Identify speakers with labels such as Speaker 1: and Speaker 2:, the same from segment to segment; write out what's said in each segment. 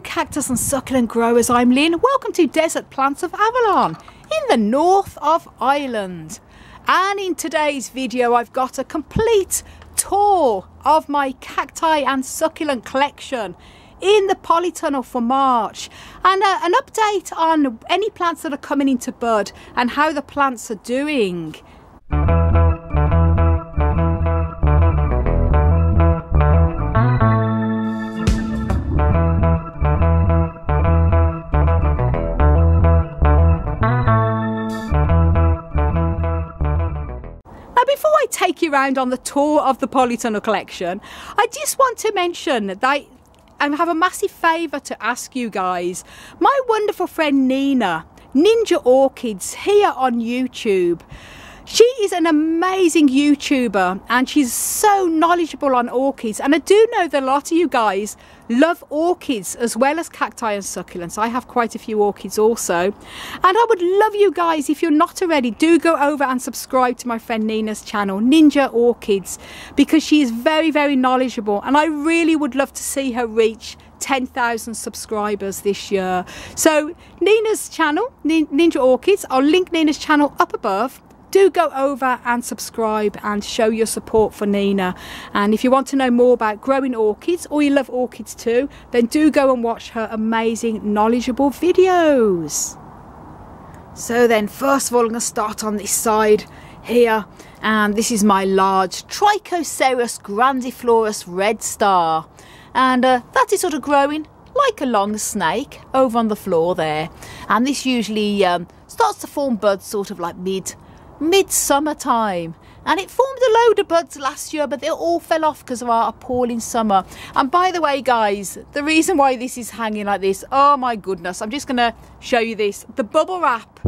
Speaker 1: cactus and succulent growers, I'm Lynn. Welcome to Desert Plants of Avalon in the north of Ireland. And in today's video I've got a complete tour of my cacti and succulent collection in the polytunnel for March, and an update on any plants that are coming into bud and how the plants are doing. Before I take you around on the tour of the polytunnel collection, I just want to mention that I have a massive favour to ask you guys. My wonderful friend Nina, Ninja Orchids, here on YouTube. She is an amazing YouTuber and she's so knowledgeable on orchids, and I do know that a lot of you guys love orchids as well as cacti and succulents. I have quite a few orchids also, and I would love you guys, if you're not already, do go over and subscribe to my friend Nina's channel, Ninja Orchids, because she is very, very knowledgeable, and I really would love to see her reach 10,000 subscribers this year. So Nina's channel, Ninja Orchids, I'll link Nina's channel up above. Do go over and subscribe and show your support for Nina. And if you want to know more about growing orchids, or you love orchids too, then do go and watch her amazing knowledgeable videos. So then, first of all, I'm going to start on this side here, and this is my large Trichoceros grandiflorus red star, and that is sort of growing like a long snake over on the floor there, and this usually starts to form buds sort of like mid-summer time, and it formed a load of buds last year, but they all fell off because of our appalling summer. And by the way guys, the reason why this is hanging like this, oh my goodness, I'm just going to show you this. The bubble wrap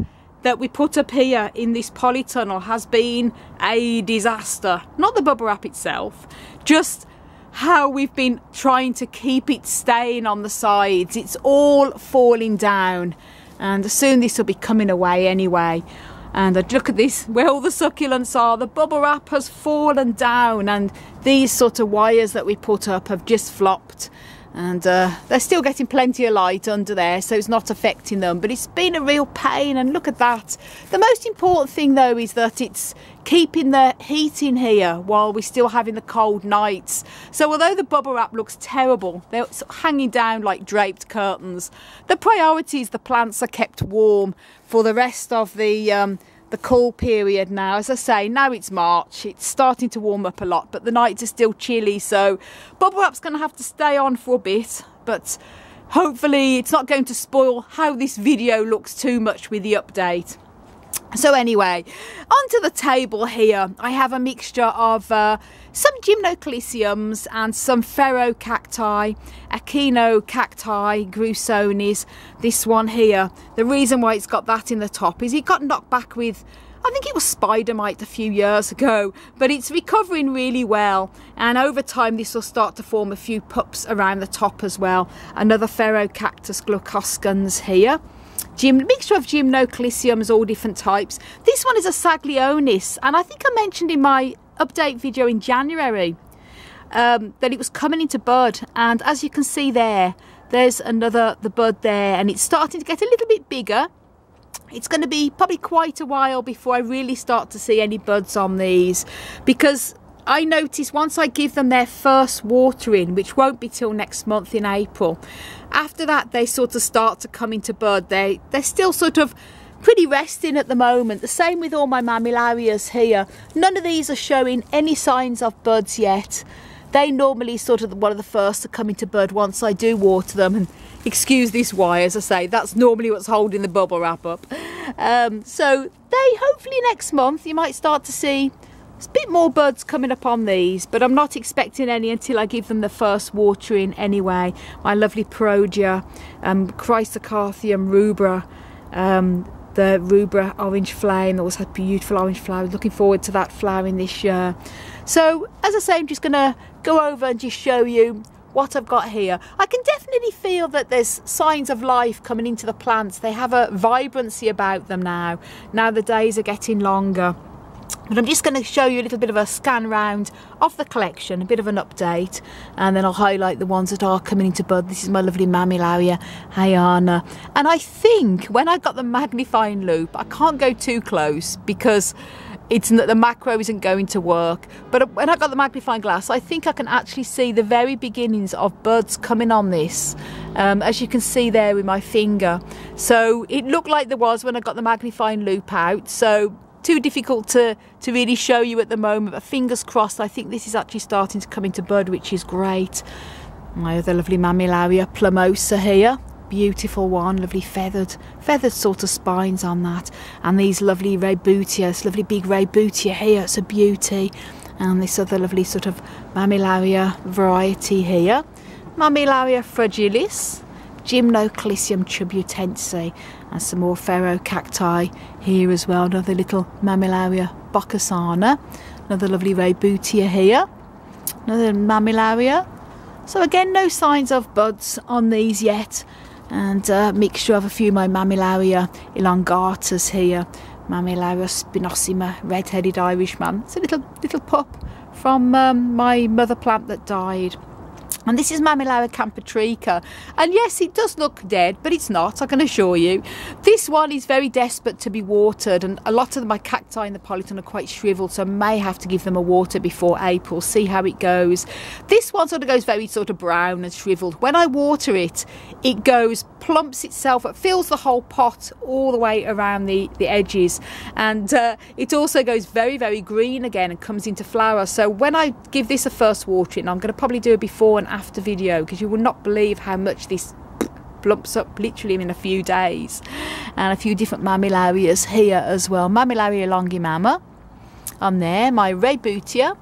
Speaker 1: that we put up here in this polytunnel has been a disaster. Not the bubble wrap itself, just how we've been trying to keep it staying on the sides. It's all falling down, and soon this will be coming away anyway. And look at this, where all the succulents are, the bubble wrap has fallen down, and these sort of wires that we put up have just flopped, and they're still getting plenty of light under there, so it's not affecting them, but it's been a real pain. And look at that. The most important thing though is that it's keeping the heat in here while we're still having the cold nights. So although the bubble wrap looks terrible, they're hanging down like draped curtains, the priority is the plants are kept warm for the rest of the cool period now. As I say, now it's March, it's starting to warm up a lot, but the nights are still chilly, so bubble wrap's going to have to stay on for a bit, but hopefully it's not going to spoil how this video looks too much with the update. So anyway, onto the table here, I have a mixture of some gymnocalciums and some ferrocacti, echinocacti, grusonis. This one here, the reason why it's got that in the top is it got knocked back with, I think it was spider mite a few years ago, but it's recovering really well, and over time this will start to form a few pups around the top as well. Another ferrocactus glaucoscens here. Mixture of gymnocalciums, all different types. This one is a Saglionis, and I think I mentioned in my update video in January that it was coming into bud, and as you can see there's the bud there, and it's starting to get a little bit bigger. It's going to be probably quite a while before I really start to see any buds on these, because I notice once I give them their first watering, which won't be till next month in April, after that they sort of start to come into bud. They're still sort of pretty resting at the moment. The same with all my mammillarias here. None of these are showing any signs of buds yet. They normally sort of one of the first to come into bud once I do water them. And excuse this wire, as I say, that's normally what's holding the bubble wrap up. So hopefully next month you might start to see a bit more buds coming up on these, but I'm not expecting any until I give them the first watering anyway. My lovely Perogia, Chrysocarpium rubra, the rubra orange flame always had beautiful orange flowers. Looking forward to that flowering this year. So as I say, I'm just going to go over and just show you what I've got here. I can definitely feel that there's signs of life coming into the plants. They have a vibrancy about them now. Now the days are getting longer. But I'm just going to show you a little bit of a scan round of the collection, a bit of an update, and then I'll highlight the ones that are coming into bud. This is my lovely Mammillaria Hayana. And I think when I got the magnifying loupe, I can't go too close because the macro isn't going to work. But when I got the magnifying glass, I think I can actually see the very beginnings of buds coming on this, as you can see there with my finger. So it looked like there was when I got the magnifying loupe out. So too difficult to really show you at the moment, but fingers crossed. I think this is actually starting to come into bud, which is great. My other lovely Mammillaria plumosa here, beautiful one, lovely feathered sort of spines on that, and these lovely Raybutia, this lovely big Raybutia here, it's a beauty, and this other lovely sort of Mammillaria variety here, Mammillaria fragilis, Gymnoclisium tubutense, and some more ferrocacti here as well. Another little Mammillaria boccasana, another lovely Raybutia here, another Mammillaria. So again, no signs of buds on these yet, and a mixture of a few of my Mammillaria elongatas here, Mammillaria spinosima, red-headed Irishman. It's a little pup from my mother plant that died. And this is Mammillaria campetrica, and yes, it does look dead, but it's not, I can assure you. This one is very desperate to be watered, and a lot of my cacti in the polytunnel are quite shriveled, so I may have to give them a water before April, see how it goes. This one sort of goes very sort of brown and shriveled. When I water it, it goes, plumps itself, it fills the whole pot all the way around the edges, and it also goes very, very green again and comes into flower. So when I give this a first watering, I'm going to probably do a before and after video, because you will not believe how much this plumps up literally in a few days. And a few different Mammillarias here as well. Mammillaria longimama on there, my Raybutia.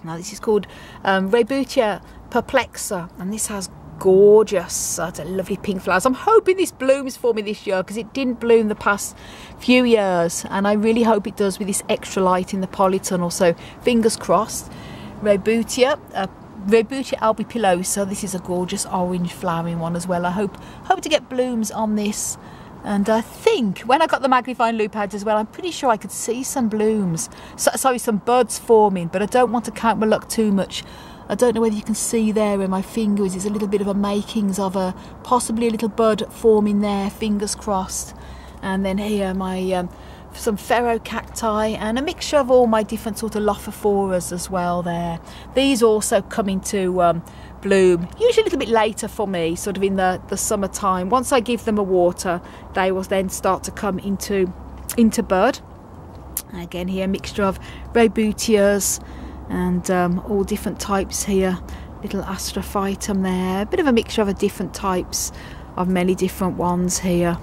Speaker 1: Now this is called Raybutia perplexa, and this has gorgeous, lovely pink flowers. I'm hoping this blooms for me this year, because it didn't bloom the past few years, and I really hope it does with this extra light in the polytunnel, so fingers crossed. Raybutia albipilosa, this is a gorgeous orange flowering one as well. I hope to get blooms on this, and I think when I got the magnifying loupe out as well, I'm pretty sure I could see some blooms, some buds forming, but I don't want to count my luck too much. I don't know whether you can see there where my finger is, there's a little bit of a makings of possibly a little bud forming there, fingers crossed. And then here my some ferrocacti and a mixture of all my different sort of lophophoras as well there. These also come into bloom, usually a little bit later for me, sort of in the summertime. Once I give them a water, they will then start to come into bud. And again here, a mixture of Raybutias and all different types here. Little Astrophytum there, a bit of a mixture of different types of many different ones here.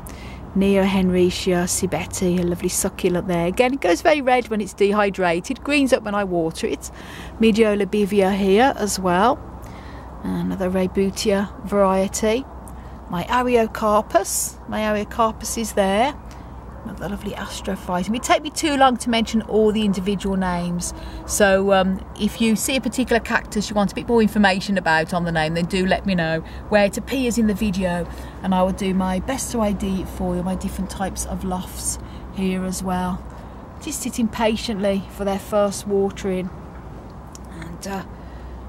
Speaker 1: Neohenricia Cibetti, a lovely succulent there. Again, it goes very red when it's dehydrated, greens up when I water it. Mediola bivia here as well. Another Raybutia variety. My Ariocarpus is there. Another lovely Astrophytum. It take me too long to mention all the individual names, so if you see a particular cactus you want a bit more information about on the name, then do let me know where it appears in the video, and I will do my best to ID it for you. My different types of lofts here as well, just sitting patiently for their first watering. And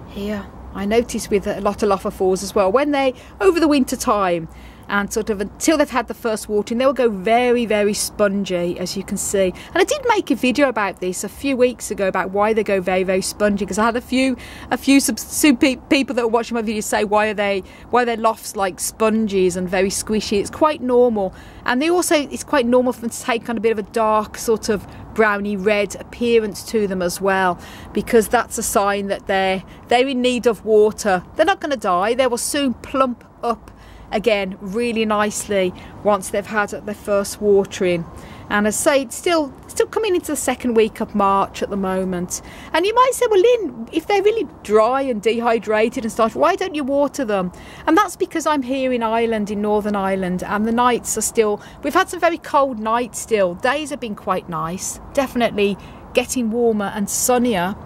Speaker 1: here I notice with a lot of lophophores as well, when they over the winter time and sort of until they've had the first watering, they will go very, very spongy, as you can see. And I did make a video about this a few weeks ago about why they go very, very spongy, because I had a few people that were watching my videos say why are their lofts like sponges and very squishy. It's quite normal, and it's quite normal for them to take on a bit of a dark sort of browny red appearance to them as well, because that's a sign that they're in need of water. They're not going to die. They will soon plump up again really nicely once they've had their first watering. And as I say, it's still coming into the second week of March at the moment. And you might say, well, Lynn, if they're really dry and dehydrated and stuff, why don't you water them? And that's because I'm here in Ireland, in Northern Ireland, and the nights are still, we've had some very cold nights still. Days have been quite nice, definitely getting warmer and sunnier,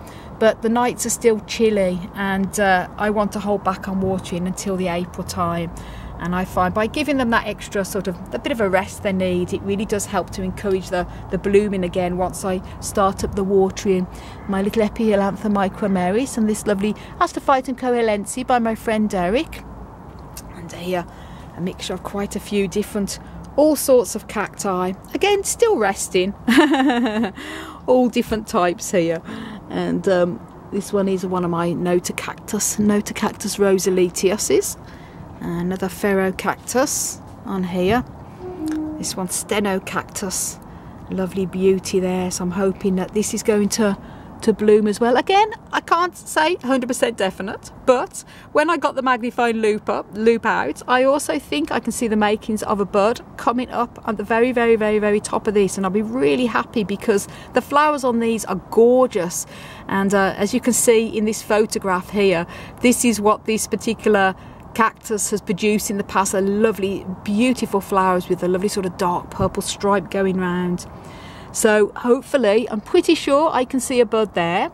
Speaker 1: but the nights are still chilly, and I want to hold back on watering until the April time. And I find by giving them that extra sort of a bit of a rest they need, it really does help to encourage the blooming again once I start up the watering. My little Epihelantha micromeris and this lovely Astrophyton coelensi by my friend Derek. And here a mixture of quite a few different, all sorts of cacti. Again, still resting. All different types here. And this one is one of my Notacactus rosaletiuses. Another Ferrocactus on here. This one's Stenocactus. Lovely beauty there. So I'm hoping that this is going to bloom as well. Again, I can't say 100% definite, but when I got the magnifying loop out, I also think I can see the makings of a bud coming up at the very, very, very, very top of this, and I'll be really happy because the flowers on these are gorgeous. And as you can see in this photograph here, this is what this particular cactus has produced in the past. A lovely, beautiful flowers with a lovely sort of dark purple stripe going round. So hopefully, I'm pretty sure I can see a bud there.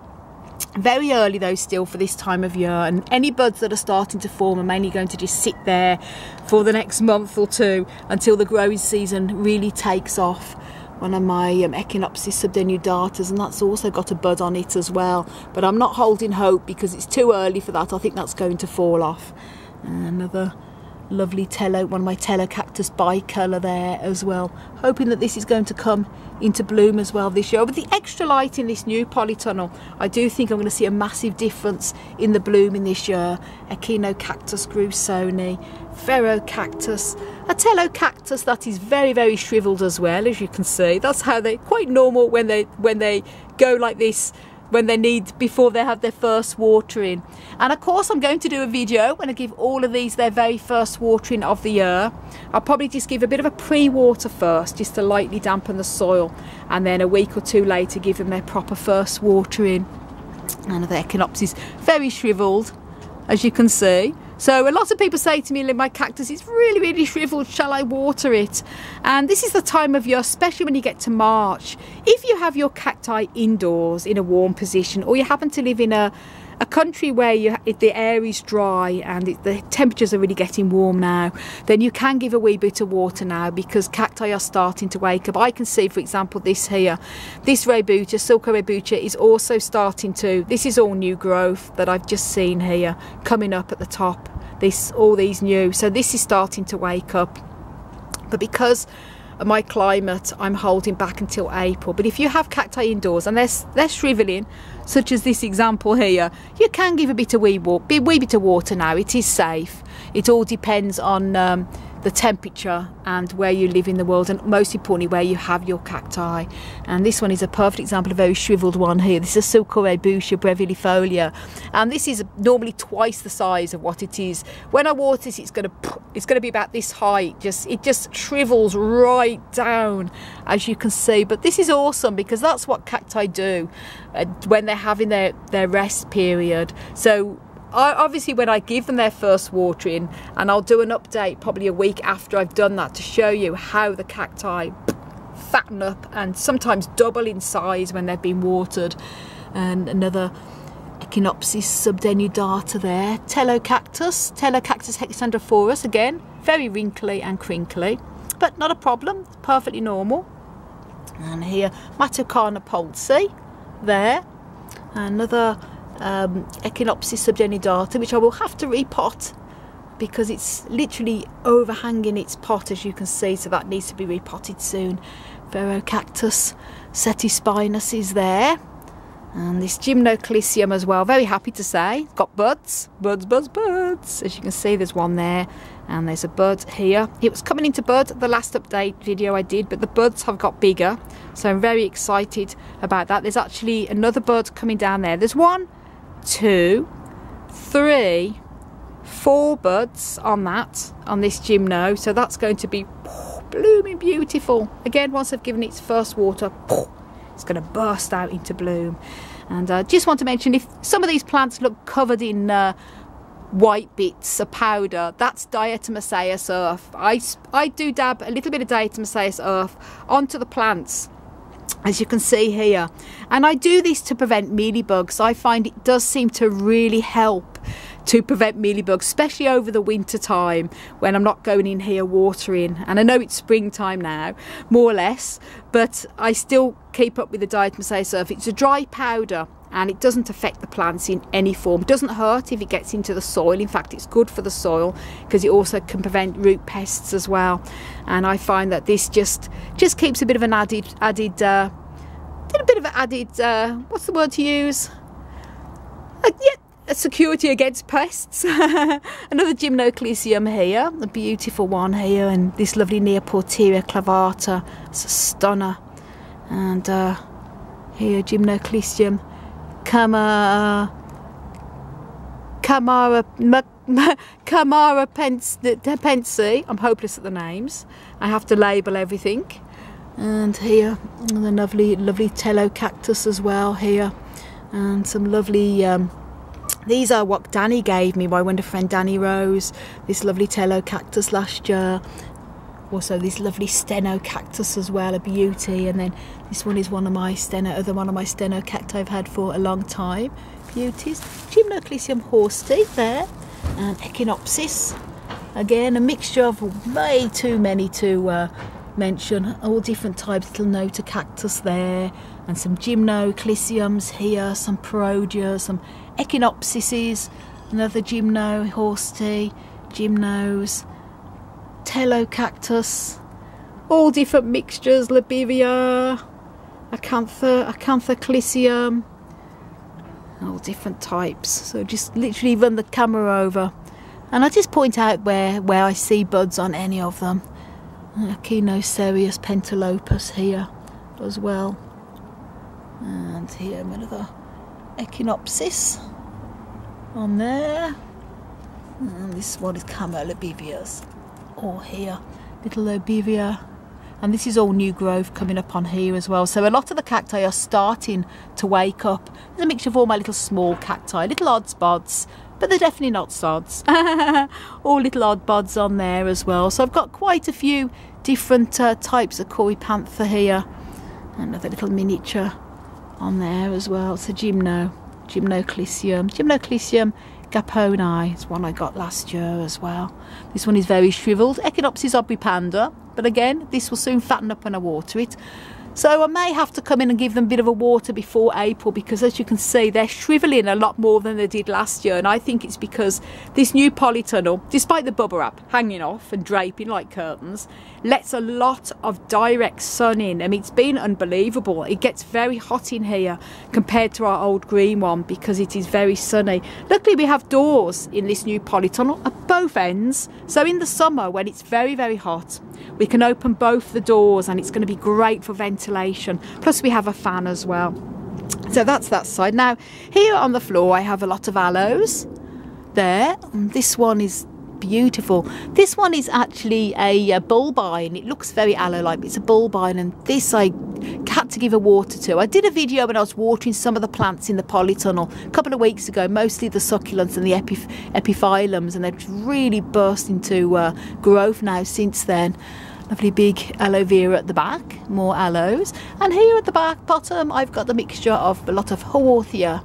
Speaker 1: Very early though still for this time of year, and any buds that are starting to form are mainly going to just sit there for the next month or two until the growing season really takes off. One of my Echinopsis subdenudatas, and that's also got a bud on it as well, but I'm not holding hope because it's too early for that. I think that's going to fall off. Another lovely one of my Telocactus bicolour there as well, hoping that this is going to come into bloom as well this year. With the extra light in this new polytunnel, I do think I'm going to see a massive difference in the blooming this year. Echinocactus grusoni, Ferrocactus, a Telocactus that is very, very shriveled as well, as you can see. That's how they're quite normal when they go like this, when they need, before they have their first watering. And of course I'm going to do a video when I give all of these their very first watering of the year. I'll probably just give a bit of a pre-water first, just to lightly dampen the soil, and then a week or two later give them their proper first watering. And the Echinopsis very shriveled, as you can see. So a lot of people say to me, my cactus is really, really shriveled, shall I water it? And this is the time of year, especially when you get to March. If you have your cacti indoors in a warm position, or you happen to live in a country where the air is dry and the temperatures are really getting warm now, then you can give a wee bit of water now, because cacti are starting to wake up. I can see, for example, this here, this Raybutia, Sulco Raybutia, is also starting to, this is all new growth that I've just seen here coming up at the top, all these new, so this is starting to wake up. But because of my climate, I'm holding back until April. But if you have cacti indoors and they're shriveling, such as this example here, you can give a wee bit of water now. It is safe. It all depends on the temperature and where you live in the world, and most importantly where you have your cacti. And this one is a perfect example of a very shriveled one here. This is a Sulco Raybutia brevifolia, and this is normally twice the size of what it is. When I water this, it's going to be about this height. It just shrivels right down, as you can see. But this is awesome, because that's what cacti do when they're having their rest period. So obviously when I give them their first watering, and I'll do an update probably a week after I've done that to show you how the cacti fatten up and sometimes double in size when they've been watered. And another Echinopsis subdenudata there, Telocactus hexandrophorus, again very wrinkly and crinkly, but not a problem, it's perfectly normal. And here Matocana polsi there, another Echinopsis subdenudata, which I will have to repot because it's literally overhanging its pot, as you can see, so that needs to be repotted soon. Ferrocactus setispinus is there, and this Gymnoclisium as well, very happy to say, got buds, as you can see. There's one there, and there's a bud here. It was coming into bud the last update video I did, but the buds have got bigger, so I'm very excited about that. There's actually another bud coming down there. There's 1, 2, 3, 4 buds on this Gymno, so that's going to be blooming beautiful. Again, once I've given its first water, it's going to burst out into bloom. And I just want to mention, if some of these plants look covered in white bits of powder, that's diatomaceous earth. I do dab a little bit of diatomaceous earth onto the plants as you can see here. And I do this to prevent mealybugs. I find it does seem to really help to prevent mealybugs, especially over the winter time when I'm not going in here watering. And I know it's springtime now, more or less, but I still keep up with the diatomaceous surf. It's a dry powder and it doesn't affect the plants in any form. It doesn't hurt if it gets into the soil. In fact, it's good for the soil because it also can prevent root pests as well. And I find that this just keeps a bit of an added what's the word to use? A security against pests. Another Gymnoclesium here, a beautiful one here, and this lovely Neoporteria clavata. It's a stunner. And here Gymnoclesium Camara Pensy. I'm hopeless at the names. I have to label everything. And here the lovely Telocactus as well here, and some lovely these are what Danny gave me, my wonderful friend Danny Rose. This lovely Telocactus last year. Also this lovely Stenocactus as well, a beauty. And then this one is one of my Stenocacti I've had for a long time. Beauties. Gymnoclesium horsety there, and Echinopsis. Again, a mixture of way too many to mention. All different types. Little Notocactus there, and some Gymnoclesiums here, some Parodias, some Echinopsises, another Gymno horsety, Gymnos, Telocactus, all different mixtures, Labivia, Acanthoclesium, all different types. So just literally run the camera over and I just point out where I see buds on any of them. Echinocerius pentalopus here as well, and here another Echinopsis on there, and this one is Camolobivias, or here little Lobivia, and this is all new growth coming up on here as well. So a lot of the cacti are starting to wake up. There's a mixture of all my little small cacti, little odds bods, but they're definitely not sods. All little odd bods on there as well. So I've got quite a few different types of Corypantha here. Another little miniature on there as well. It's a Gymnoclesium Gaponi. It's one I got last year as well. This one is very shriveled. Echinopsis obripanda. But again, this will soon fatten up when I water it. So I may have to come in and give them a bit of a water before April, because as you can see, they're shrivelling a lot more than they did last year. And I think it's because this new polytunnel, despite the bubble wrap hanging off and draping like curtains, lets a lot of direct sun in. I mean, it's been unbelievable. It gets very hot in here compared to our old green one because it is very sunny. Luckily, we have doors in this new polytunnel at both ends. So in the summer, when it's very, very hot, we can open both the doors and it's going to be great for ventilation. Plus we have a fan as well. So that's that side. Now here on the floor I have a lot of aloes there. And this one is beautiful. This one is actually a bulbine. It looks very aloe-like, but it's a bulbine, and this I had to give a water to. I did a video when I was watering some of the plants in the polytunnel a couple of weeks ago, mostly the succulents and the epiphyllums, and they've really burst into growth now since then. Lovely big aloe vera at the back, more aloes, and here at the back bottom I've got the mixture of a lot of Haworthia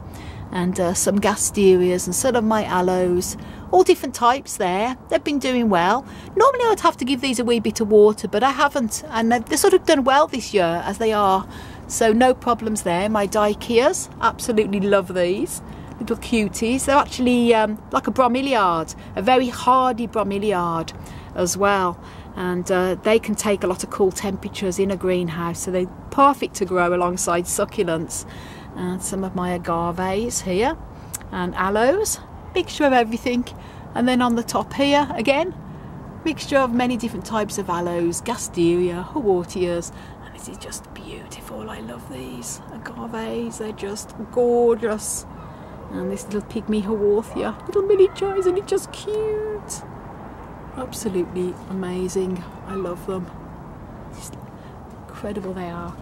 Speaker 1: and some Gasterias and some of my aloes, all different types there. They've been doing well. Normally I'd have to give these a wee bit of water, but I haven't, and they've sort of done well this year as they are, so no problems there. My Dikeas, absolutely love these little cuties. They're actually like a bromeliad, a very hardy bromeliad as well, and they can take a lot of cool temperatures in a greenhouse, so they're perfect to grow alongside succulents. And some of my agaves here, and aloes, mixture of everything. And then on the top here again, mixture of many different types of aloes, Gasteria, Haworthias, and this is just beautiful. I love these agaves, they're just gorgeous. And this little pygmy Haworthia, little miniature, isn't it just cute? Absolutely amazing. I love them. Just incredible they are.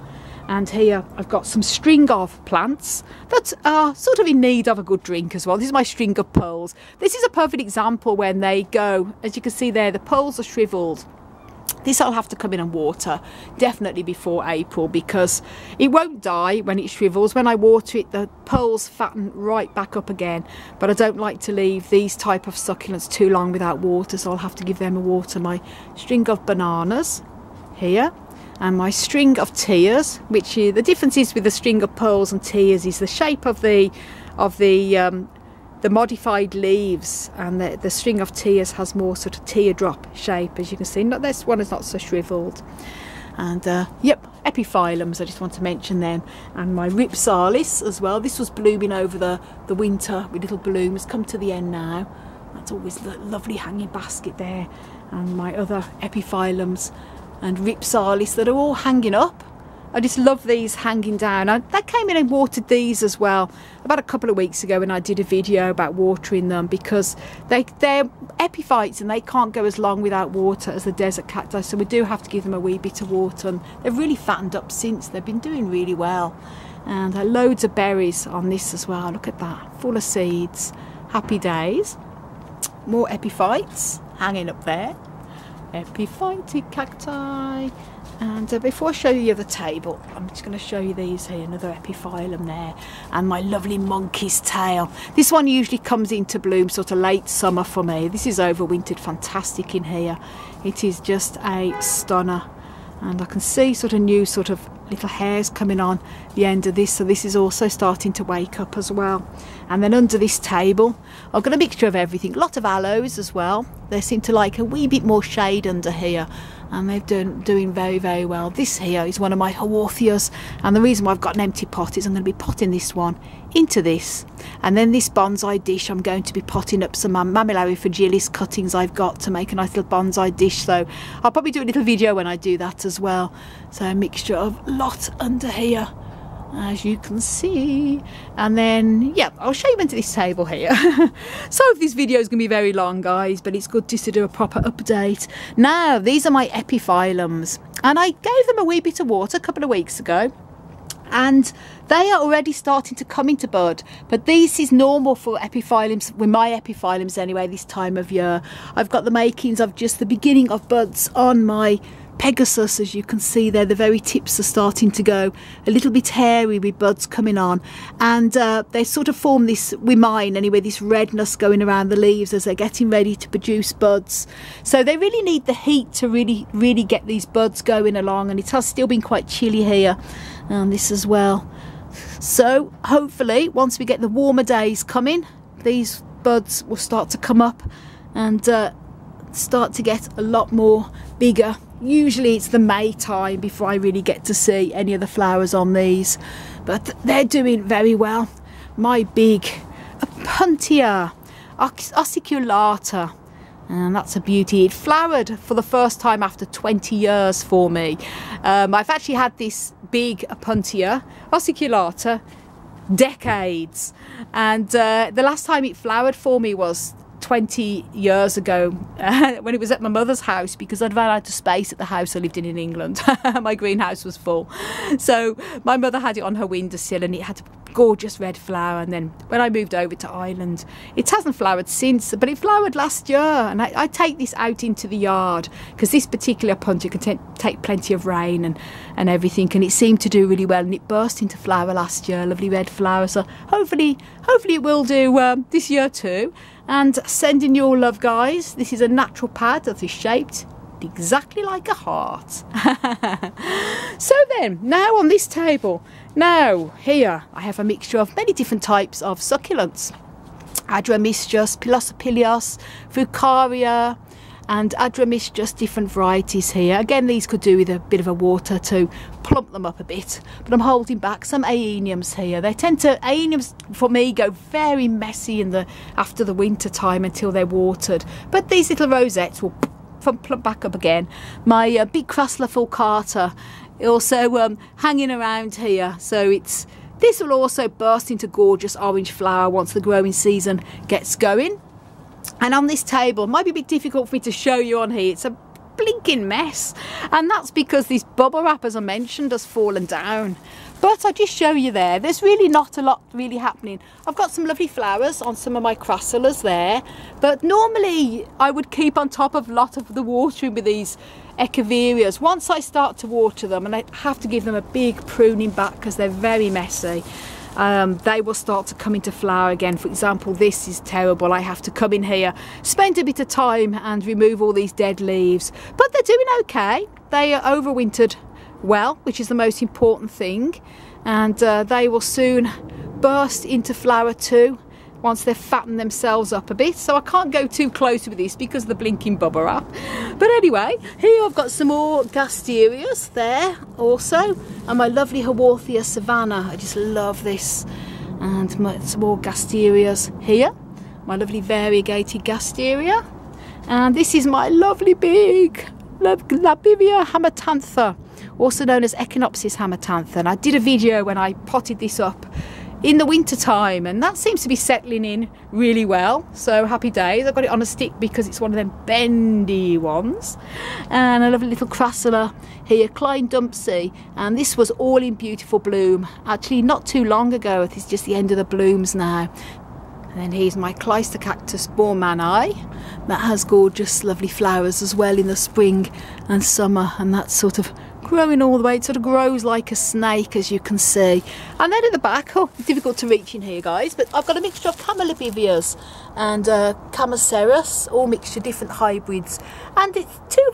Speaker 1: And here I've got some string of plants that are sort of in need of a good drink as well. This is my string of pearls. This is a perfect example when they go, as you can see there, the pearls are shriveled. This I'll have to come in and water definitely before April, because it won't die when it shrivels. When I water it, the poles fatten right back up again, but I don't like to leave these type of succulents too long without water, so I'll have to give them a water. My string of bananas here, and my string of tears, which is, the difference is with the string of pearls and tears is the shape of the modified leaves, and the string of tears has more sort of teardrop shape, as you can see. Not, this one is not so shriveled. And yep, epiphyllums, I just want to mention them. And my ripsalis as well. This was blooming over the winter with little blooms, come to the end now. That's always the lovely hanging basket there. And my other epiphyllums and ripsalis that are all hanging up. I just love these hanging down. I came in and watered these as well about a couple of weeks ago, and I did a video about watering them, because they're epiphytes and they can't go as long without water as the desert cacti, so we do have to give them a wee bit of water, and they've really fattened up since. They've been doing really well. And loads of berries on this as well. Look at that, full of seeds. Happy days. More epiphytes hanging up there. Epiphytic cacti. And before I show you the other table, I'm just going to show you these here, another epiphyllum there, and my lovely monkey's tail. This one usually comes into bloom sort of late summer for me. This is overwintered fantastic in here. It is just a stunner, and I can see sort of new sort of little hairs coming on the end of this, so this is also starting to wake up as well. And then under this table I've got a mixture of everything, a lot of aloes as well. They seem to like a wee bit more shade under here, and they're doing very, very well. This here is one of my haworthias, and the reason why I've got an empty pot is I'm going to be potting this one into this, and then this bonsai dish I'm going to be potting up some Mammillaria fragilis cuttings I've got to make a nice little bonsai dish, so I'll probably do a little video when I do that as well. So a mixture of lot under here, as you can see. And then yeah, I'll show you into this table here. So if this video is going to be very long, guys, but it's good just to do a proper update. Now these are my epiphyllums, and I gave them a wee bit of water a couple of weeks ago, and they are already starting to come into bud. But this is normal for epiphyllums, with my epiphyllums anyway, this time of year. I've got the makings of just the beginning of buds on my Pegasus, as you can see there. The very tips are starting to go a little bit hairy with buds coming on, and they sort of form this, with mine anyway, this redness going around the leaves as they're getting ready to produce buds. So they really need the heat to really get these buds going along, and it has still been quite chilly here, and this as well. So hopefully once we get the warmer days coming, these buds will start to come up and start to get a lot more bigger. Usually it's the May time before I really get to see any of the flowers on these, but they're doing very well. My big Opuntia ossiculata, and that's a beauty. It flowered for the first time after 20 years for me. I've actually had this big Opuntia ossiculata decades, and the last time it flowered for me was 20 years ago when it was at my mother's house, because I'd run out of space at the house I lived in England. My greenhouse was full, so my mother had it on her windowsill, and it had a gorgeous red flower. And then when I moved over to Ireland, it hasn't flowered since, but it flowered last year. And I take this out into the yard because this particular Opuntia can take plenty of rain and everything, and it seemed to do really well, and it burst into flower last year, lovely red flower. So hopefully it will do this year too. And sending you all love, guys. This is a natural pad that is shaped exactly like a heart. So then, now on this table, now here I have a mixture of many different types of succulents. Adramystus, Pilosopilios, Fucaria, and Adramystus, different varieties here. Again, these could do with a bit of a water to plump them up a bit, but I'm holding back some aeniums here. They tend to, aeniums for me, go very messy after the winter time until they're watered, but these little rosettes will plump back up again. My big Crassula fulcata also hanging around here, so this will also burst into gorgeous orange flower once the growing season gets going. And on this table, it might be a bit difficult for me to show you on here, it's a blinking mess, and that's because this bubble wrap, as I mentioned, has fallen down. But I just show you there's really not a lot really happening. I've got some lovely flowers on some of my crassulas there, but normally I would keep on top of a lot of the watering with these echeverias. Once I start to water them, and I have to give them a big pruning back because they're very messy, they will start to come into flower again. For example, this is terrible. I have to come in here, spend a bit of time and remove all these dead leaves, but they're doing okay. They are overwintered well, which is the most important thing, and they will soon burst into flower too once they've fattened themselves up a bit. So I can't go too close with this because of the blinking bubble wrap. But anyway, here I've got some more gasterias there also, and my lovely Haworthia Savannah. I just love this. And some more gasterias here, my lovely variegated gasteria. And this is my lovely big Labivia hamatantha, also known as Echinopsis hamatantha. And I did a video when I potted this up in the winter time, and that seems to be settling in really well, so happy days. I've got it on a stick because it's one of them bendy ones. And a lovely little crassula here, Klein Dumpsy, and this was all in beautiful bloom actually not too long ago. It's just the end of the blooms now. And then here's my Cleistocactus Bormanni. That has gorgeous lovely flowers as well in the spring and summer, and that's sort of growing all the way. It sort of grows like a snake, as you can see. And then at the back, oh, difficult to reach in here, guys, but I've got a mixture of Camelobivias and Camaceras, all mixture, different hybrids. And it's too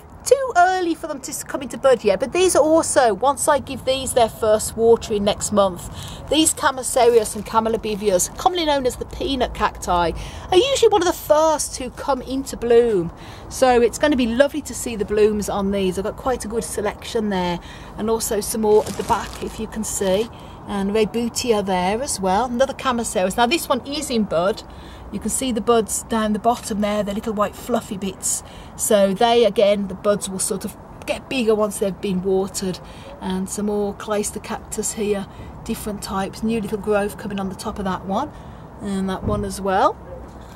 Speaker 1: early for them to come into bud yet, but these are also, once I give these their first watering next month, these Camaceras and Camelobivias, commonly known as the peanut cacti, are usually one of the first to come into bloom. So it's going to be lovely to see the blooms on these. I've got quite a good selection there, and also some more at the back, if you can see, and Rebutia there as well, another Camaceras. Now this one is in bud. You can see the buds down the bottom there, the little white fluffy bits. So they, again, the buds will sort of get bigger once they've been watered. And some more Cleistocactus here, different types, new little growth coming on the top of that one, and that one as well.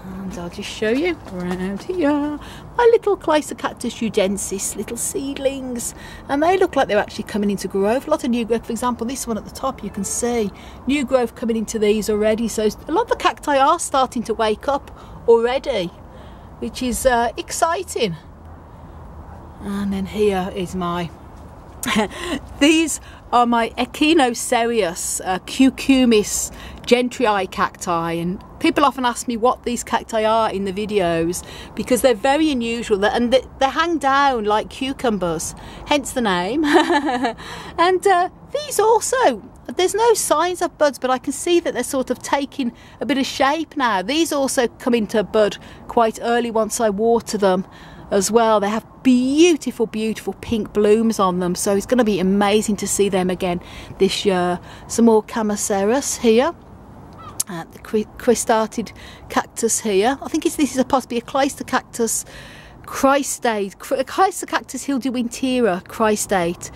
Speaker 1: And I'll just show you around here my little Cleistocactus udensis, little seedlings, and they look like they're actually coming into growth. A lot of new growth. For example, this one at the top, you can see new growth coming into these already. So a lot of the cacti are starting to wake up already, which is exciting. And then here is my these are my Echinocereus Cucumis gentrii cacti, and people often ask me what these cacti are in the videos because they're very unusual, and they hang down like cucumbers, hence the name. And these also, there's no signs of buds, but I can see that they're sort of taking a bit of shape now. These also come into bud quite early once I water them as well. They have beautiful, beautiful pink blooms on them, so it's going to be amazing to see them again this year. Some more Camaceras here, the cristated cactus here. I think this is possibly a Cleistocactus Christate, Cleistocactus Hildewintera Christate,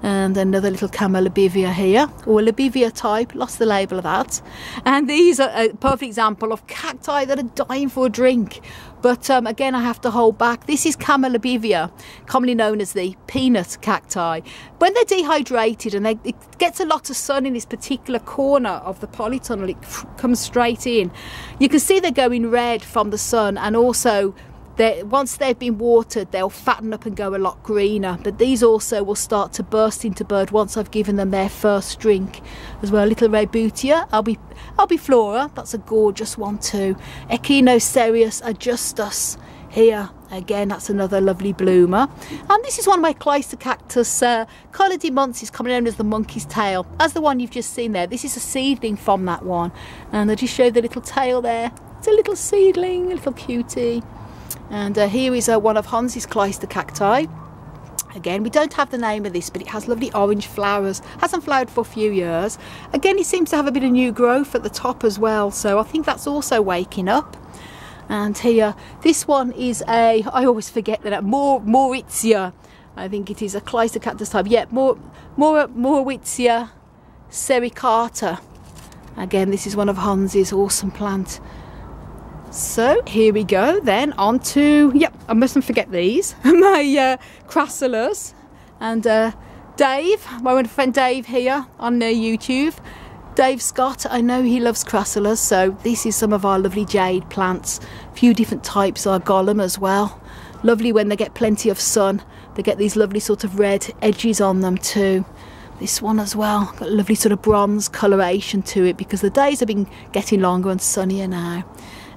Speaker 1: and another little Camelobivia here, or a Labivia type, lost the label of that. And these are a perfect example of cacti that are dying for a drink. But again, I have to hold back. This is Camelobivia, commonly known as the peanut cacti. When they're dehydrated and it gets a lot of sun in this particular corner of the polytunnel, it comes straight in. You can see they're going red from the sun, and also once they've been watered, they'll fatten up and go a lot greener. But these also will start to burst into bud once I've given them their first drink as well. Little Rebutia albiflora, that's a gorgeous one too. Echinocereus adjustus here, again, that's another lovely bloomer. And this is one of my Cleistocactus Collodimonsis, commonly known as the monkey's tail, as the one you've just seen there. This is a seedling from that one, and I just showed the little tail there. It's a little seedling, a little cutie. And here is one of Hans's Cleistocacti. Again, we don't have the name of this, but it has lovely orange flowers. Hasn't flowered for a few years. Again, it seems to have a bit of new growth at the top as well, so I think that's also waking up. And here, this one is I always forget that, Mauritia. I think it is a Cleistocactus type. Yeah, Mauritia sericata. Again, this is one of Hans's awesome plant. So here we go then on to, yep, I mustn't forget these, my crassulas and Dave, my wonderful friend Dave here on YouTube. Dave Scott, I know he loves crassulas, so this is some of our lovely jade plants. A few different types, our golem as well. Lovely when they get plenty of sun. They get these lovely sort of red edges on them too. This one as well, got a lovely sort of bronze coloration to it because the days have been getting longer and sunnier now.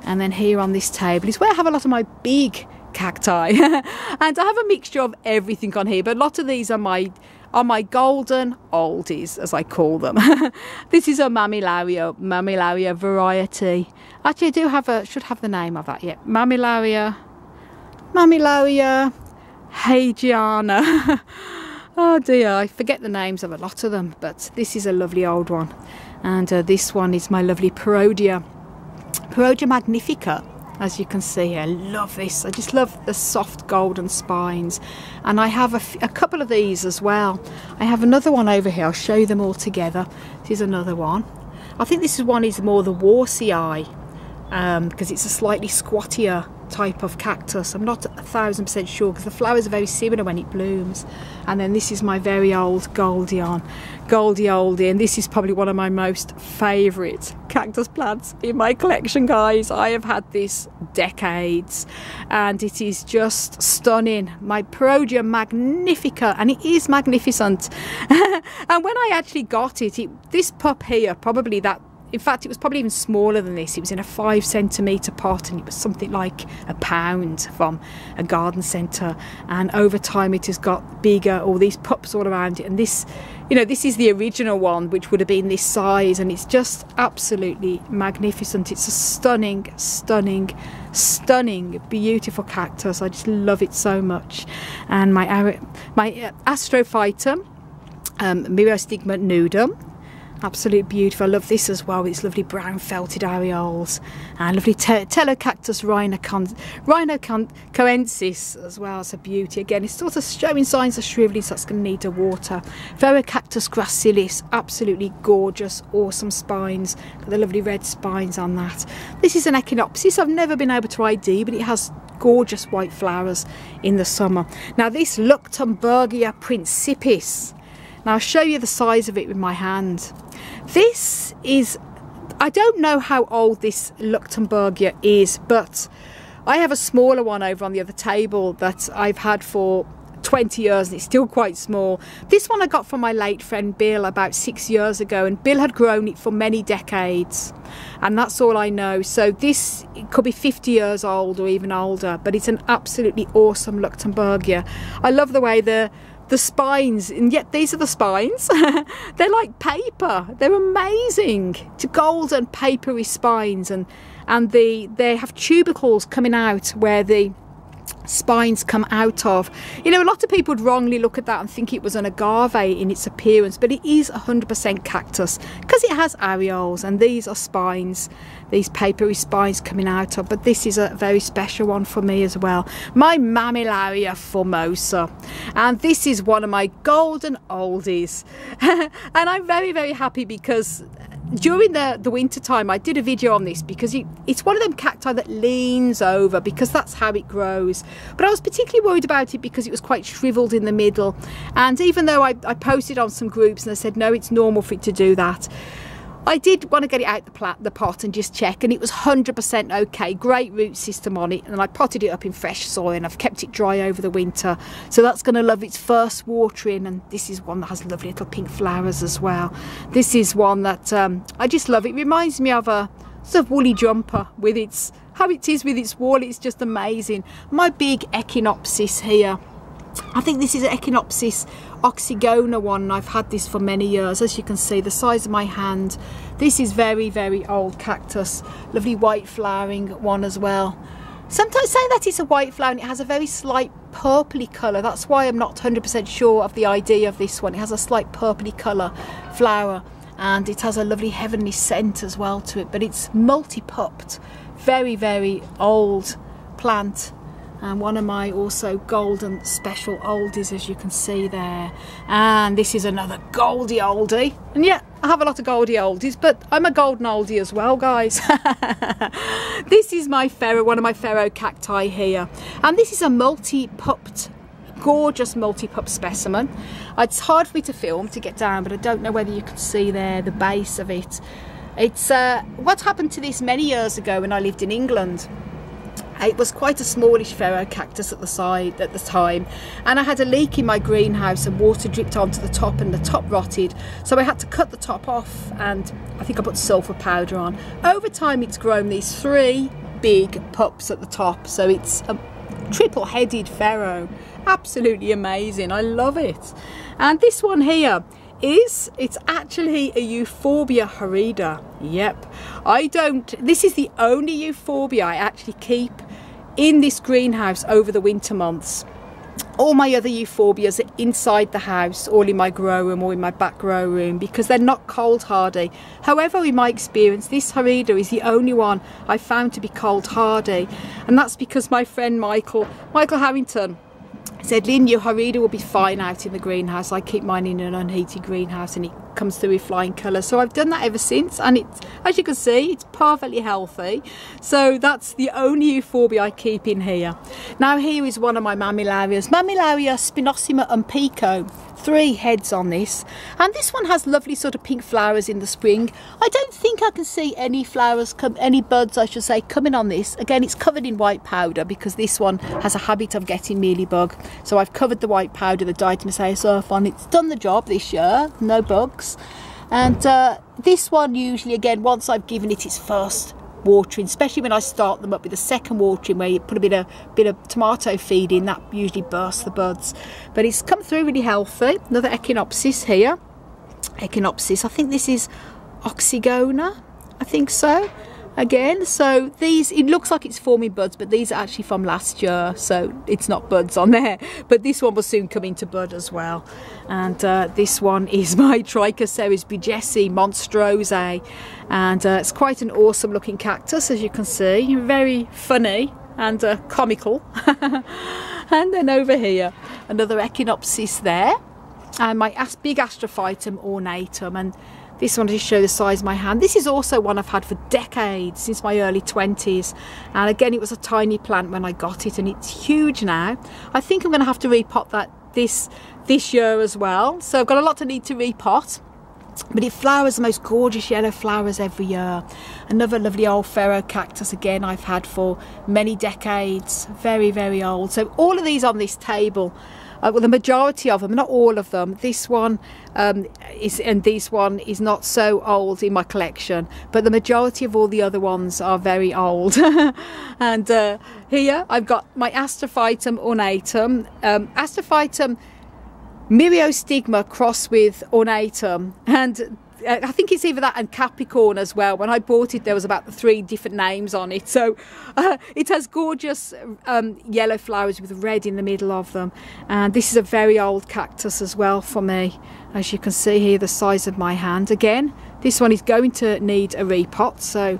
Speaker 1: And then here on this table is where I have a lot of my big cacti. And I have a mixture of everything on here, but a lot of these are my golden oldies, as I call them. This is a Mammillaria variety. Actually, I do have should have the name of that yet. Mammillaria Hagiana. Oh dear, I forget the names of a lot of them, but this is a lovely old one. And this one is my lovely Perodia Magnifica. As you can see, I love this. I just love the soft golden spines. And I have a couple of these as well. I have another one over here. I'll show you them all together. This is another one. I think this one is more the Warsii, because it's a slightly squattier type of cactus. I'm not 1000% sure because the flowers are very similar when it blooms. And then this is my very old Goldie Oldie, and this is probably one of my most favourite cactus plants in my collection, guys. I have had this decades and it is just stunning. My Perodia Magnifica, and it is magnificent. And when I actually got it, this pup here, probably that, in fact, it was probably even smaller than this. It was in a 5 centimetre pot and it was something like £1 from a garden centre. And over time it has got bigger, all these pups all around it. And this, you know, this is the original one, which would have been this size. And it's just absolutely magnificent. It's a stunning, stunning, stunning, beautiful cactus. I just love it so much. And my Astrophytum, Myriostigma nudum. Absolutely beautiful. I love this as well with its lovely brown felted areoles and lovely Telocactus rhinocoensis as well. It's a beauty. Again, it's sort of showing signs of shriveling, so that's going to need a water. Ferrocactus gracilis, absolutely gorgeous, awesome spines. Got the lovely red spines on that. This is an Echinopsis. I've never been able to ID, but it has gorgeous white flowers in the summer. Now this Luctemburgia principis. Now I'll show you the size of it with my hand. This is, I don't know how old this Luctemburgia is, but I have a smaller one over on the other table that I've had for 20 years and it's still quite small. This one I got from my late friend Bill about 6 years ago, and Bill had grown it for many decades, and that's all I know. So this, it could be 50 years old or even older, but it's an absolutely awesome Luctemburgia. I love the way the spines, and yet these are the spines. They're like paper. They're amazing. To golden papery spines, and they have tubercles coming out where the spines come out of. You know, a lot of people would wrongly look at that and think it was an agave in its appearance, but it is 100% cactus because it has areoles, and these are spines, these papery spines coming out of. But this is a very special one for me as well, my Mammillaria formosa, and this is one of my golden oldies. And I'm very, very happy because during the winter time I did a video on this because it's one of them cacti that leans over because that's how it grows. But I was particularly worried about it because it was quite shriveled in the middle, and even though I posted on some groups and they said no, it's normal for it to do that, I did want to get it out the pot and just check, and it was 100% okay. Great root system on it, and I potted it up in fresh soil and I've kept it dry over the winter, so that's going to love its first watering. And this is one that has lovely little pink flowers as well. This is one that I just love. It reminds me of a sort of woolly jumper with its, how it is with its wall. It's just amazing. My big Echinopsis here, I think this is an Echinopsis oxygona one, and I've had this for many years. As you can see, the size of my hand. This is very, very old cactus. Lovely white flowering one as well. Sometimes saying that it's a white flower and it has a very slight purpley colour. That's why I'm not 100% sure of the idea of this one. It has a slight purpley colour flower, and it has a lovely heavenly scent as well to it. But it's multi-pupped, very, very old plant. And one of my also golden special oldies, as you can see there. And this is another Goldie oldie. And yeah, I have a lot of Goldie oldies, but I'm a golden oldie as well, guys. This is my one of my ferro cacti here. And this is a multi-pupped gorgeous multi-pup specimen. It's hard for me to film to get down, but I don't know whether you can see there the base of it. It's what happened to this many years ago when I lived in England. It was quite a smallish pharaoh cactus at the time, and I had a leak in my greenhouse and water dripped onto the top and the top rotted, so I had to cut the top off, and I think I put sulphur powder on. Over time it's grown these 3 big pups at the top, so it's a triple-headed pharaoh. Absolutely amazing, I love it. And this one here, it's actually a Euphorbia horrida. Yep, this is the only Euphorbia I actually keep in this greenhouse over the winter months. All my other Euphorbias are inside the house, or in my grow room or in my back grow room, because they're not cold hardy. However, in my experience, this horrida is the only one I found to be cold hardy, and that's because my friend Michael Harrington said, Lynn, your horrida will be fine out in the greenhouse. I keep mine in an unheated greenhouse and it comes through with flying colours. So I've done that ever since, and it's, as you can see, it's perfectly healthy. So that's the only Euphorbia I keep in here. Now here is one of my Mammillarias, Mammillaria spinosima and pico. 3 heads on this, and this one has lovely sort of pink flowers in the spring. I don't think I can see any flowers, any buds I should say, coming on this. Again, it's covered in white powder because this one has a habit of getting mealybug, so I've covered the white powder, the diatomaceous earth on. It's done the job this year, no bugs. And this one usually, again, once I've given it its first watering, especially when I start them up with a second watering where you put a bit of tomato feed in, that usually bursts the buds. But it's come through really healthy. Another Echinopsis here. Echinopsis, I think this is Oxygona, I think so. Again, so these, it looks like it's forming buds, but these are actually from last year, so it's not buds on there. But this one will soon come into bud as well. And this one is my Trichoceres bugesi monstrose, and it's quite an awesome looking cactus, as you can see. Very funny and comical. And then over here, another Echinopsis there, and my big Astrophytum ornatum, and this one to show the size of my hand. This is also one I've had for decades, since my early 20s. And again, it was a tiny plant when I got it, and it's huge now. I think I'm going to have to repot that this year as well. So I've got a lot to need to repot. But it flowers the most gorgeous yellow flowers every year. Another lovely old pharaoh cactus, again, I've had for many decades. Very, very old. So all of these on this table, well, the majority of them, not all of them. This one and this one is not so old in my collection, but the majority of all the other ones are very old. And here I've got my Astrophytum ornatum, Astrophytum myriostigma crossed with ornatum, and I think it's either that and Capricorn as well. When I bought it, there was about 3 different names on it. So it has gorgeous yellow flowers with red in the middle of them. And this is a very old cactus as well for me. As you can see here, the size of my hand. Again, this one is going to need a repot. So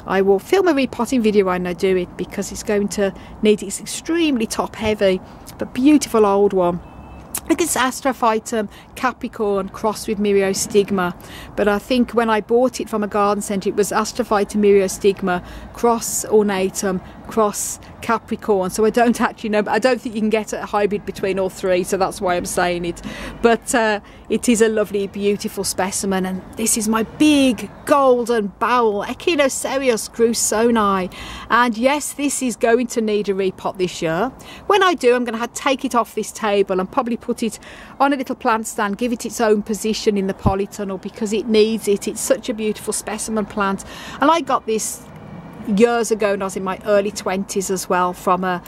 Speaker 1: I will film a repotting video when I do it, because it's going to need, it's extremely top heavy, but beautiful old one. Look, it's Astrophytum Capricorn crossed with myriostigma, but I think when I bought it from a garden centre, it was Astrophytum myriostigma cross ornatum cross Capricorn. So I don't actually know, but I don't think you can get a hybrid between all 3, so that's why I'm saying it. But it is a lovely, beautiful specimen, and this is my big golden bowel Echinocereus grusoni. And yes, this is going to need a repot this year. When I do, I'm going to take it off this table and probably put it on a little plant stand, give it its own position in the polytunnel, because it needs it. It's such a beautiful specimen plant, and I got this years ago when I was in my early 20s as well, from a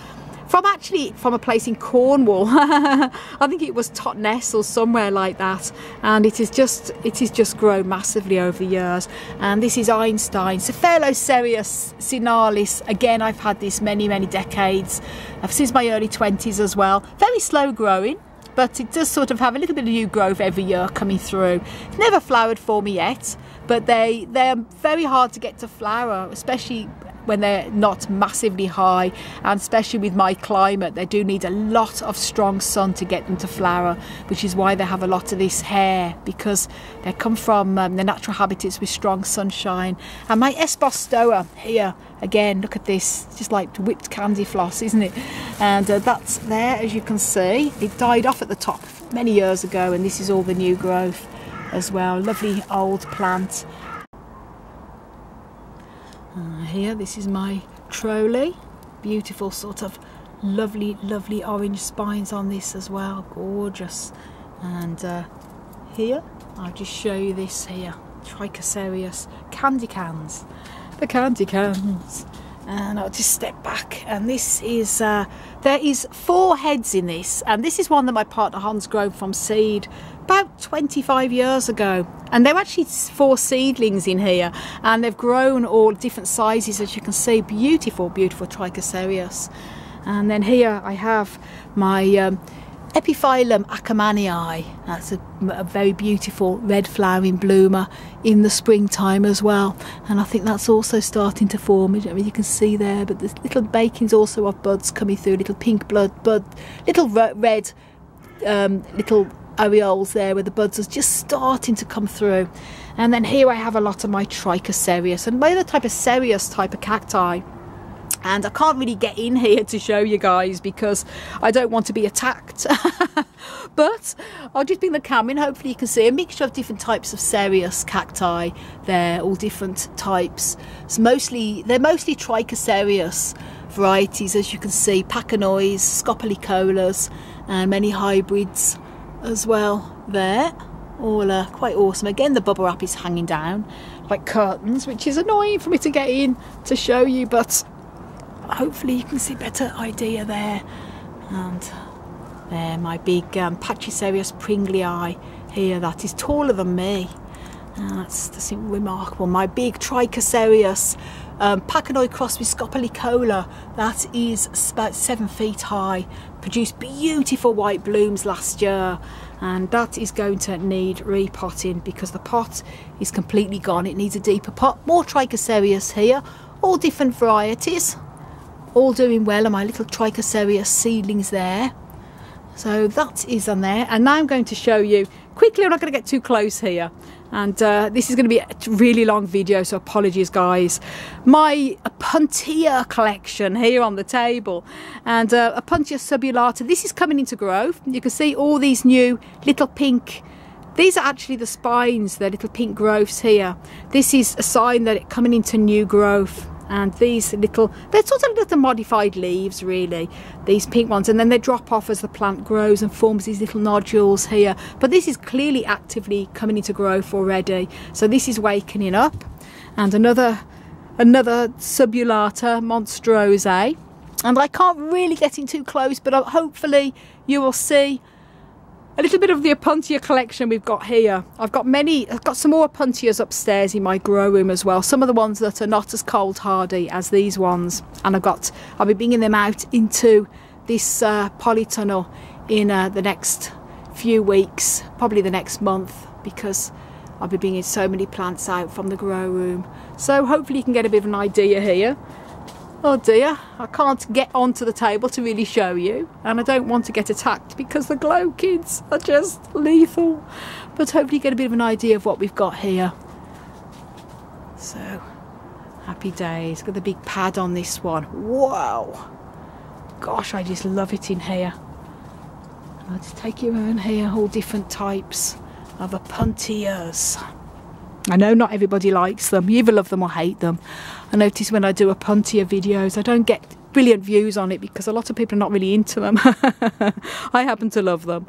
Speaker 1: place in Cornwall. I think it was Totnes or somewhere like that, and it is just grown massively over the years. And this is Einstein Cephalocereus sinalis. Again, I've had this many decades, since my early 20s as well. Very slow growing, but it does sort of have a little bit of new growth every year coming through. It's never flowered for me yet, but they're very hard to get to flower, especially when they're not massively high, and especially with my climate, they do need a lot of strong sun to get them to flower, which is why they have a lot of this hair, because they come from the natural habitats with strong sunshine. And my Esbostoa here, again, look at this, just like whipped candy floss, isn't it? And that's there, as you can see. It died off at the top many years ago, and this is all the new growth as well. Lovely old plant. Here, this is my Trolley. Beautiful sort of lovely orange spines on this as well, gorgeous. And here, I'll just show you this here, Trichocereus candy cans, the candy cans. And I'll just step back, and this is there is 4 heads in this, and this is one that my partner Hans grown from seed about 25 years ago, and there were actually 4 seedlings in here, and they've grown all different sizes, as you can see. Beautiful Trichocereus. And then here I have my Epiphyllum Ackermanii. That's a very beautiful red flowering bloomer in the springtime as well, and I think that's also starting to form. I mean, you can see there, but there's little bakings also of buds coming through, little pink bud, little red little areoles there where the buds are just starting to come through. And then here I have a lot of my Trichocereus and my other type of cereus type of cacti. And I can't really get in here to show you guys because I don't want to be attacked. But I'll just bring the camera in. Hopefully you can see a mixture of different types of cereus cacti there, all different types. They're mostly Trichocereus varieties, as you can see, Pacanois, Scopolycolas, and many hybrids as well there. All quite awesome. Again, the bubble wrap is hanging down like curtains, which is annoying for me to get in to show you, but hopefully you can see a better idea there. And there, my big Pachycereus pringlei here, that is taller than me. That's remarkable. My big Trichocereus Pacanoid cross with Scopolycola, that is about 7 feet high, produced beautiful white blooms last year, and that is going to need repotting because the pot is completely gone. It needs a deeper pot. More Trichocereus here, all different varieties, all doing well, and my little Trichocereus seedlings there. So that is on there, and now I'm going to show you quickly. I'm not going to get too close here, and this is going to be a really long video, so apologies guys. My Opuntia collection here on the table, and Opuntia subulata. This is coming into growth. You can see all these new little pink, these are actually the spines, the little pink growths here. This is a sign that it's coming into new growth. And these little, they're sort of little modified leaves really, these pink ones, and then they drop off as the plant grows and forms these little nodules here. But this is clearly actively coming into growth already, so this is wakening up. And another subulata monstrose, and I can't really get in too close, but hopefully you will see a little bit of the Opuntia collection we've got here. I've got some more Opuntias upstairs in my grow room as well. Some of the ones that are not as cold hardy as these ones. And I'll be bringing them out into this polytunnel in the next few weeks, probably the next month, because I'll be bringing so many plants out from the grow room. So hopefully you can get a bit of an idea here. Oh dear, I can't get onto the table to really show you, and I don't want to get attacked because the glow kids are just lethal. But hopefully you get a bit of an idea of what we've got here. So, happy days. Got the big pad on this one. Wow! Gosh, I just love it in here. I'll just take you around here, all different types of Opuntias. I know not everybody likes them. You either love them or hate them. I notice when I do Opuntia videos, I don't get brilliant views on it because a lot of people are not really into them. I happen to love them.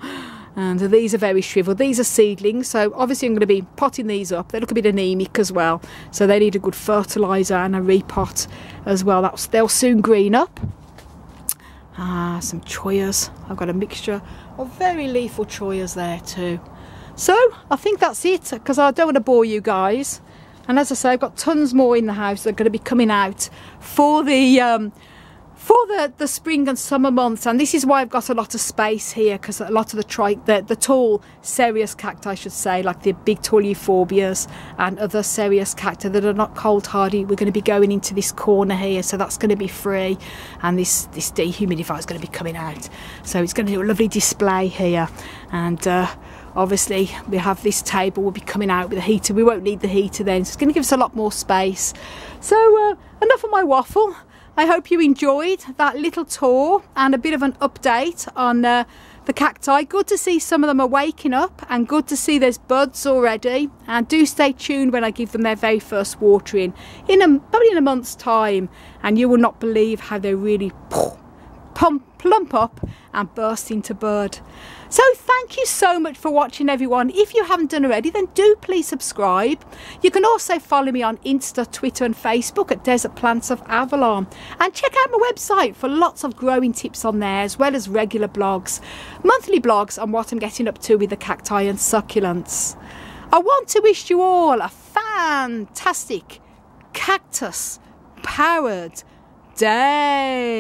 Speaker 1: And these are very shriveled. These are seedlings, so obviously I'm going to be potting these up. They look a bit anemic as well, so they need a good fertiliser and a repot as well. They'll soon green up. Some choyas. I've got a mixture of very lethal choyas there too. So I think that's it, because I don't want to bore you guys. And as I say, I've got tons more in the house that are going to be coming out for the for the spring and summer months, and this is why I've got a lot of space here, because a lot of the tall cereus cacti, I should say, like the big tall euphorbias and other cereus cacti that are not cold hardy, we're going to be going into this corner here, so that's going to be free, and this dehumidifier is going to be coming out, so it's going to do a lovely display here. And obviously we have this table will be coming out with a heater. We won't need the heater then, so it's going to give us a lot more space. So enough of my waffle. I hope you enjoyed that little tour and a bit of an update on the cacti. Good to see some of them are waking up, and good to see there's buds already. And do stay tuned when I give them their very first watering probably in a month's time, and you will not believe how they really plump up and burst into bud. So thank you so much for watching, everyone. If you haven't done already, then do please subscribe. You can also follow me on Insta, Twitter and Facebook at Desert Plants of Avalon, and check out my website for lots of growing tips on there, as well as regular blogs, monthly blogs on what I'm getting up to with the cacti and succulents. I want to wish you all a fantastic cactus powered day.